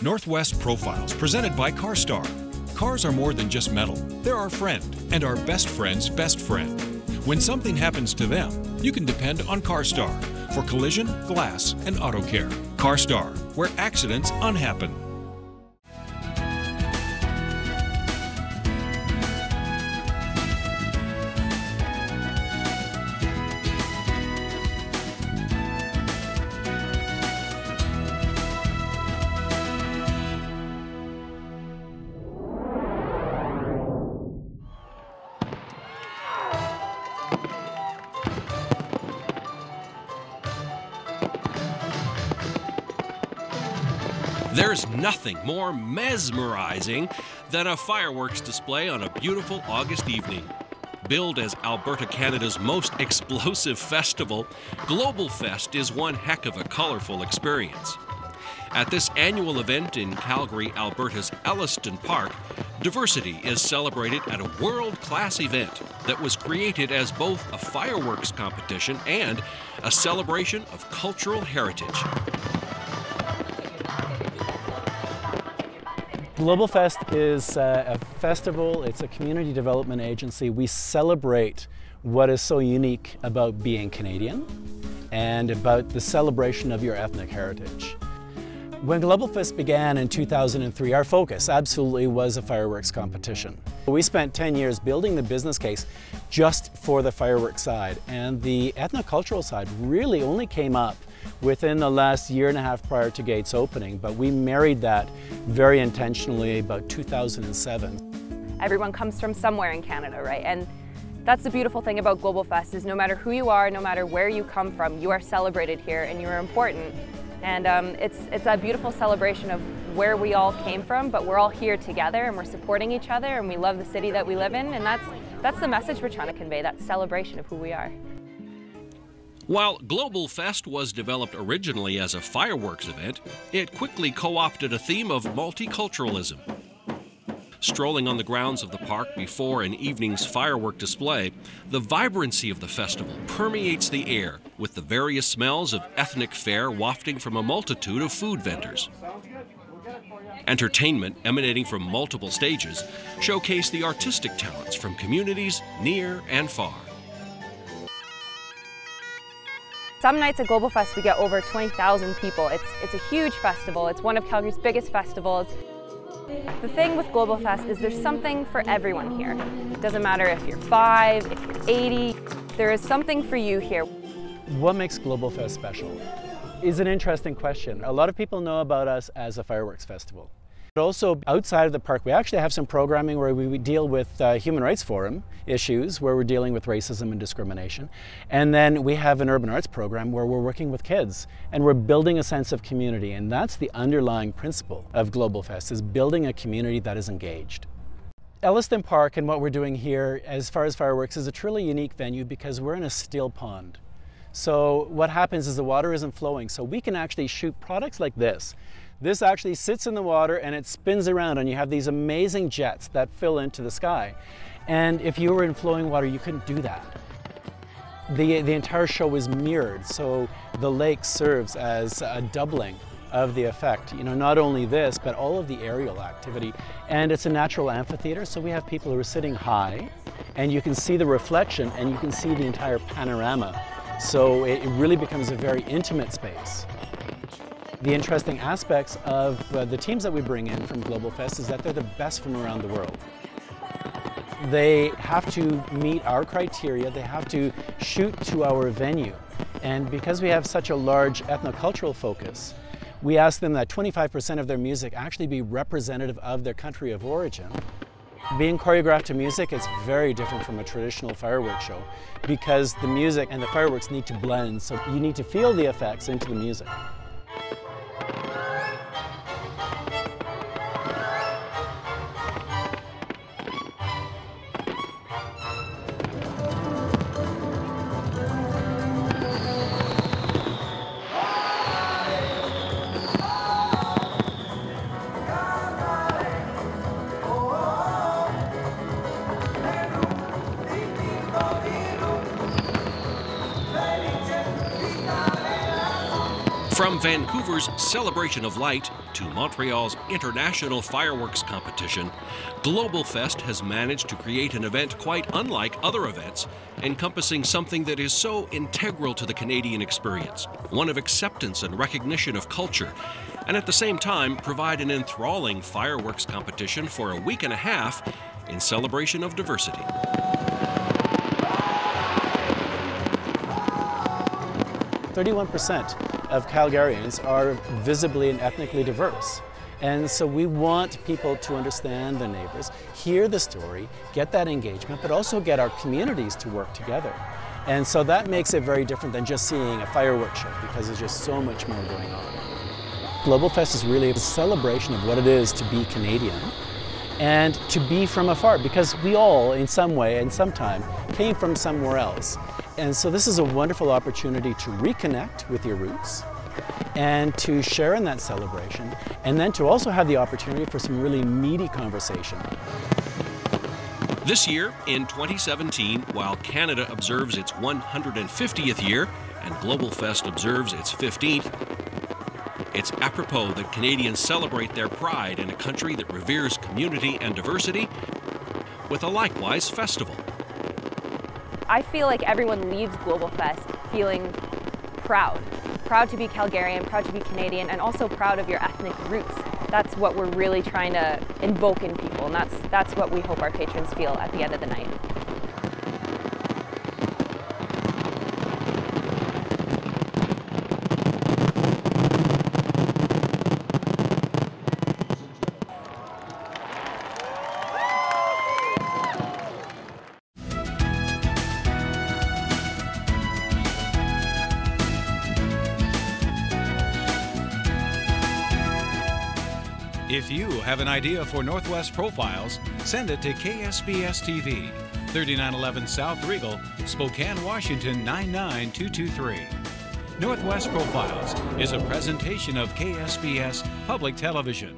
Northwest Profiles, presented by CarStar. Cars are more than just metal. They're our friend, and our best friend's best friend. When something happens to them, you can depend on CarStar for collision, glass, and auto care. CarStar, where accidents unhappen. There's nothing more mesmerizing than a fireworks display on a beautiful August evening. Billed as Alberta Canada's most explosive festival, GlobalFest is one heck of a colorful experience. At this annual event in Calgary, Alberta's Elliston Park, diversity is celebrated at a world-class event that was created as both a fireworks competition and a celebration of cultural heritage. GlobalFest is a festival, it's a community development agency. We celebrate what is so unique about being Canadian and about the celebration of your ethnic heritage. When GlobalFest began in 2003, our focus absolutely was a fireworks competition. We spent 10 years building the business case just for the fireworks side, and the ethnocultural side really only came up within the last year and a half prior to Gates opening, but we married that very intentionally about 2007. Everyone comes from somewhere in Canada, right? And that's the beautiful thing about GlobalFest is no matter who you are, no matter where you come from, you are celebrated here and you are important. And it's a beautiful celebration of where we all came from, but we're all here together and we're supporting each other and we love the city that we live in, and that's the message we're trying to convey, that celebration of who we are. While GlobalFest was developed originally as a fireworks event, it quickly co-opted a theme of multiculturalism. Strolling on the grounds of the park before an evening's firework display, the vibrancy of the festival permeates the air with the various smells of ethnic fare wafting from a multitude of food vendors. Entertainment emanating from multiple stages showcase the artistic talents from communities near and far. Some nights at GlobalFest we get over 20,000 people. It's a huge festival. It's one of Calgary's biggest festivals. The thing with GlobalFest is there's something for everyone here. It doesn't matter if you're 5, if you're 80, there is something for you here. What makes GlobalFest special is an interesting question. A lot of people know about us as a fireworks festival. But also outside of the park, we actually have some programming where we deal with Human Rights Forum issues, where we're dealing with racism and discrimination. And then we have an urban arts program where we're working with kids and we're building a sense of community. And that's the underlying principle of GlobalFest, is building a community that is engaged. Elliston Park and what we're doing here as far as fireworks is a truly unique venue because we're in a still pond. So what happens is the water isn't flowing, so we can actually shoot products like this. This actually sits in the water and it spins around and you have these amazing jets that fill into the sky. And if you were in flowing water, you couldn't do that. The entire show is mirrored, so the lake serves as a doubling of the effect. You know, not only this, but all of the aerial activity. And it's a natural amphitheater, so we have people who are sitting high and you can see the reflection and you can see the entire panorama. So it really becomes a very intimate space. The interesting aspects of the teams that we bring in from GlobalFest is that they're the best from around the world. They have to meet our criteria, they have to shoot to our venue. And because we have such a large ethnocultural focus, we ask them that 25% of their music actually be representative of their country of origin. Being choreographed to music is very different from a traditional fireworks show because the music and the fireworks need to blend, so you need to feel the effects into the music. From From Vancouver's Celebration of Light to Montreal's International Fireworks Competition, GlobalFest has managed to create an event quite unlike other events, encompassing something that is so integral to the Canadian experience, one of acceptance and recognition of culture, and at the same time provide an enthralling fireworks competition for a week and a half in celebration of diversity. "31% of Calgarians are visibly and ethnically diverse. And so we want people to understand their neighbors, hear the story, get that engagement, but also get our communities to work together. And so that makes it very different than just seeing a fireworks show, because there's just so much more going on. GlobalFest is really a celebration of what it is to be Canadian and to be from afar, because we all, in some way and sometime, came from somewhere else. And so this is a wonderful opportunity to reconnect with your roots and to share in that celebration, and then to also have the opportunity for some really meaty conversation. This year, in 2017, while Canada observes its 150th year and GlobalFest observes its 15th, it's apropos that Canadians celebrate their pride in a country that reveres community and diversity with a likewise festival. I feel like everyone leaves GlobalFest feeling proud. Proud to be Calgarian, proud to be Canadian, and also proud of your ethnic roots. That's what we're really trying to invoke in people, and that's what we hope our patrons feel at the end of the night. If you have an idea for Northwest Profiles, send it to KSPS TV, 3911 South Regal, Spokane, Washington 99223. Northwest Profiles is a presentation of KSPS Public Television.